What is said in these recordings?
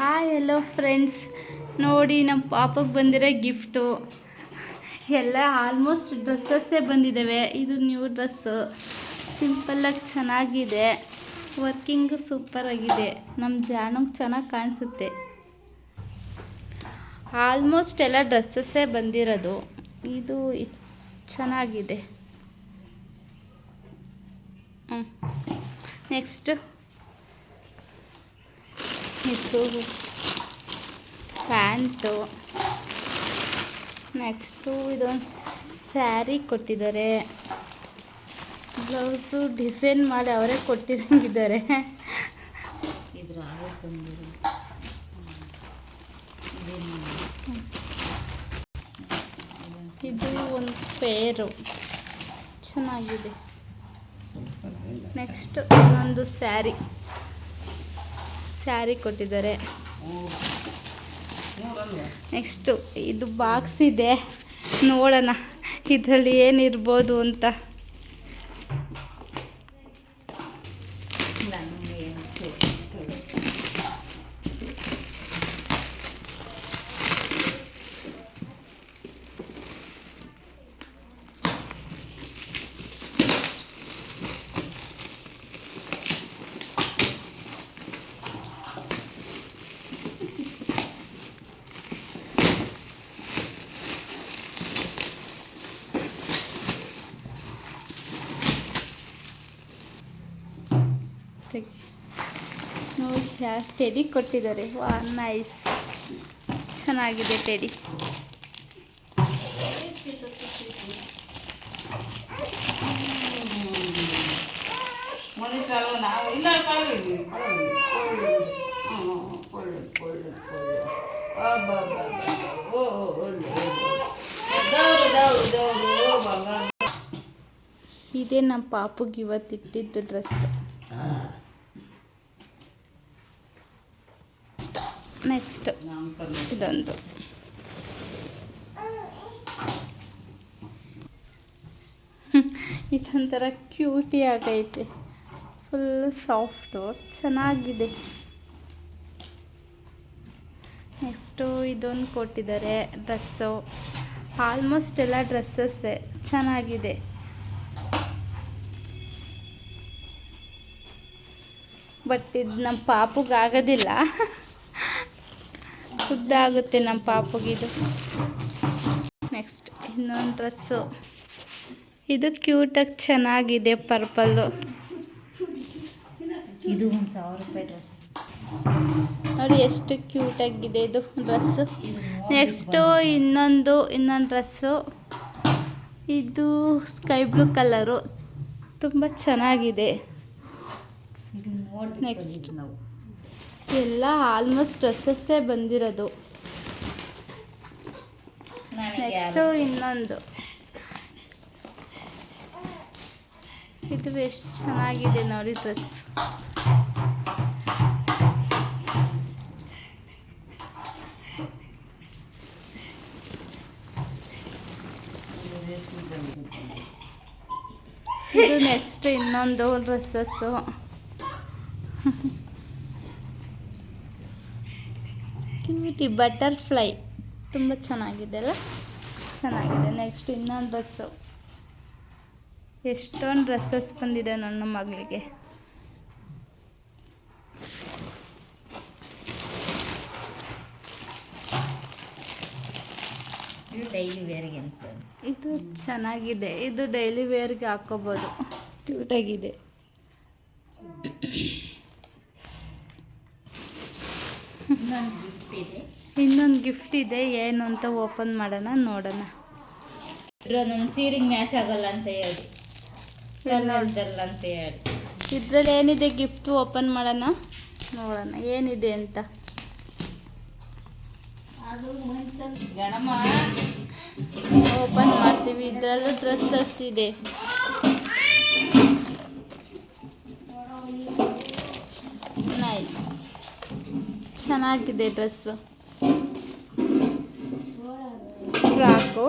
Hi hello friends, ನೋಡಿ ನಮ್ಮ ಪಾಪಗೆ ಬಂದಿರೋ ಗಿಫ್ಟು ಎಲ್ಲ ಆಲ್ಮೋಸ್ಟ್ ಡ್ರೆಸ್ಸಸ್ಸೇ ಬಂದಿದ್ದಾವೆ. ಇದು ನ್ಯೂ ಡ್ರೆಸ್ಸು, ಸಿಂಪಲ್ಲಾಗಿ ಚೆನ್ನಾಗಿದೆ, ವರ್ಕಿಂಗು ಸೂಪರಾಗಿದೆ. ನಮ್ಮ ಜಾನಗೆ ಚೆನ್ನಾಗಿ ಕಾಣಿಸುತ್ತೆ. ಆಲ್ಮೋಸ್ಟ್ ಎಲ್ಲ ಡ್ರೆಸ್ಸಸ್ಸೇ ಬಂದಿರೋದು. ಇದು ಚೆನ್ನಾಗಿದೆ. ನೆಕ್ಸ್ಟ್ ಇದು ಪ್ಯಾಂಟು. ನೆಕ್ಸ್ಟು ಇದೊಂದು ಸ್ಯಾರಿ ಕೊಟ್ಟಿದ್ದಾರೆ. ಬ್ಲೌಸು ಡಿಸೈನ್ ಮಾಡಿ ಅವರೇ ಕೊಟ್ಟಿರಂಗಿದ್ದಾರೆ. ಇದು ಒಂದು ಪೇರು ಚೆನ್ನಾಗಿದೆ. ನೆಕ್ಸ್ಟ್ ಇನ್ನೊಂದು ಸ್ಯಾರಿ ಕೊಟ್ಟಿದ್ದಾರೆ. ನೆಕ್ಸ್ಟು ಇದು ಬಾಕ್ಸ್ ಇದೆ, ನೋಡೋಣ ಇದರಲ್ಲಿ ಏನಿರ್ಬೋದು ಅಂತ. ನೋಡಿ ಯಾರು ಟೆಡಿ ಕೊಟ್ಟಿದ್ದಾರೆ. ವಾ ನೈಸ್, ಚೆನ್ನಾಗಿದೆ ಟೆಡಿ. ಇದೇ ನಮ್ಮ ಪಾಪುಗೆ ಇವತ್ತಿಟ್ಟಿದ್ದು ಡ್ರೆಸ್. ನೆಕ್ಸ್ಟ್ ಇದೊಂದು ಇದೊಂಥರ ಕ್ಯೂಟಿ ಆಗೈತೆ, ಫುಲ್ ಸಾಫ್ಟು, ಚೆನ್ನಾಗಿದೆ. ನೆಕ್ಸ್ಟು ಇದೊಂದು ಕೊಟ್ಟಿದ್ದಾರೆ ಡ್ರೆಸ್ಸು. ಆಲ್ಮೋಸ್ಟ್ ಎಲ್ಲ ಡ್ರೆಸ್ಸಸ್ಸೇ ಚೆನ್ನಾಗಿದೆ. ಬಟ್ ಇದು ನಮ್ಮ ಪಾಪುಗೆ ಆಗೋದಿಲ್ಲ, ಉದ್ದಾಗುತ್ತೆ ನಮ್ಮ ಪಾಪುಗಿದು. ನೆಕ್ಸ್ಟ್ ಇನ್ನೊಂದು ಡ್ರೆಸ್ಸು, ಇದು ಕ್ಯೂಟಾಗಿ ಚೆನ್ನಾಗಿದೆ, ಪರ್ಪಲ್ಲು. ಇದು 1000 ರೂಪಾಯಿ ಡ್ರೆಸ್ ನೋಡಿ ಎಷ್ಟು ಕ್ಯೂಟಾಗಿದೆ ಇದು ಡ್ರೆಸ್ಸು. ನೆಕ್ಸ್ಟು ಇನ್ನೊಂದು ಡ್ರೆಸ್ಸು, ಇದು ಸ್ಕೈ ಬ್ಲೂ ಕಲರು, ತುಂಬ ಚೆನ್ನಾಗಿದೆ. ನೆಕ್ಸ್ಟ್ ಎಲ್ಲ ಆಲ್ಮೋಸ್ಟ್ ಡ್ರೆಸ್ಸಸ್ಸೇ ಬಂದಿರೋದು. ನೆಕ್ಸ್ಟು ಇನ್ನೊಂದು, ಇದು ಎಷ್ಟು ಚೆನ್ನಾಗಿದೆ ನೋಡಿ ಡ್ರೆಸ್. ಇದು ನೆಕ್ಸ್ಟ್ ಇನ್ನೊಂದು ಡ್ರೆಸ್ಸಸ್ಸು. ಕ್ಯೂಟಿ ಬಟರ್ಫ್ಲೈ, ತುಂಬ ಚೆನ್ನಾಗಿದೆ ಅಲ್ಲ, ಚೆನ್ನಾಗಿದೆ. ನೆಕ್ಸ್ಟ್ ಇನ್ನೊಂದು ಡ್ರೆಸ್ಸು. ಎಷ್ಟೊಂದು ಡ್ರೆಸ್ಸಸ್ ಬಂದಿದೆ ನನ್ನ ಮಗಳಿಗೆ. ಇದು ಡೈಲಿ ವೇರ್ಗೆ ಅಂತ. ಇದು ಚೆನ್ನಾಗಿದೆ, ಇದು ಡೈಲಿ ವೇರ್ಗೆ ಹಾಕೋಬೋದು, ಕ್ಯೂಟಾಗಿದೆ. ಇನ್ನೊಂದು ಗಿಫ್ಟ್ ಇದೆ, ಏನು ಅಂತ ಓಪನ್ ಮಾಡೋಣ, ನೋಡೋಣ. ನನ್ನ ಸೀರೆಗೆ ಮ್ಯಾಚ್ ಆಗಲ್ಲ ಅಂತ ಹೇಳಿ, ಕಲರ್ದಲ್ಲ ಅಂತ ಹೇಳಿ. ಇದರಲ್ಲಿ ಏನಿದೆ ಗಿಫ್ಟ್ ಓಪನ್ ಮಾಡೋಣ, ನೋಡೋಣ ಏನಿದೆ ಅಂತ. ಓಪನ್ ಮಾಡ್ತೀವಿ. ಇದರಲ್ಲೂ ಡ್ರೆಸ್ಸಸ್ ಇದೆ. ನೈಸ್, ಚೆನ್ನಾಗಿದೆ ಡ್ರೆಸ್ಸು. ಫ್ರಾಕು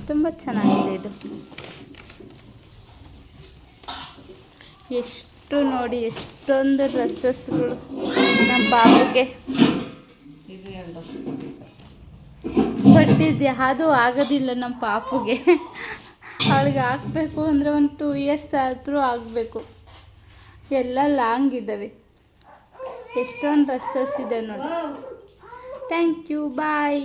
ತುಂಬ ಚೆನ್ನಾಗಿದೆ ಇದು. ಎಷ್ಟು ನೋಡಿ, ಎಷ್ಟೊಂದು ಡ್ರೆಸ್ಸಸ್ಗಳು ನಮ್ಮ ಬಾಬುಗೆ. ಇದು ಎರಡು ಬಟ್ ಇದು ಯಾವುದೂ ಆಗೋದಿಲ್ಲ ನಮ್ಮ ಪಾಪುಗೆ. ಅವಳಿಗೆ ಹಾಕಬೇಕು ಅಂದರೆ ಒಂದು 2 ಇಯರ್ಸ್ ಆದರೂ ಆಗಬೇಕು. ಎಲ್ಲ ಲಾಂಗ್ ಇದ್ದಾವೆ. ಎಷ್ಟೊಂದು ಡ್ರೆಸ್ಸಸ್ ಇದೆ ನೋಡಿ. Thank you, bye.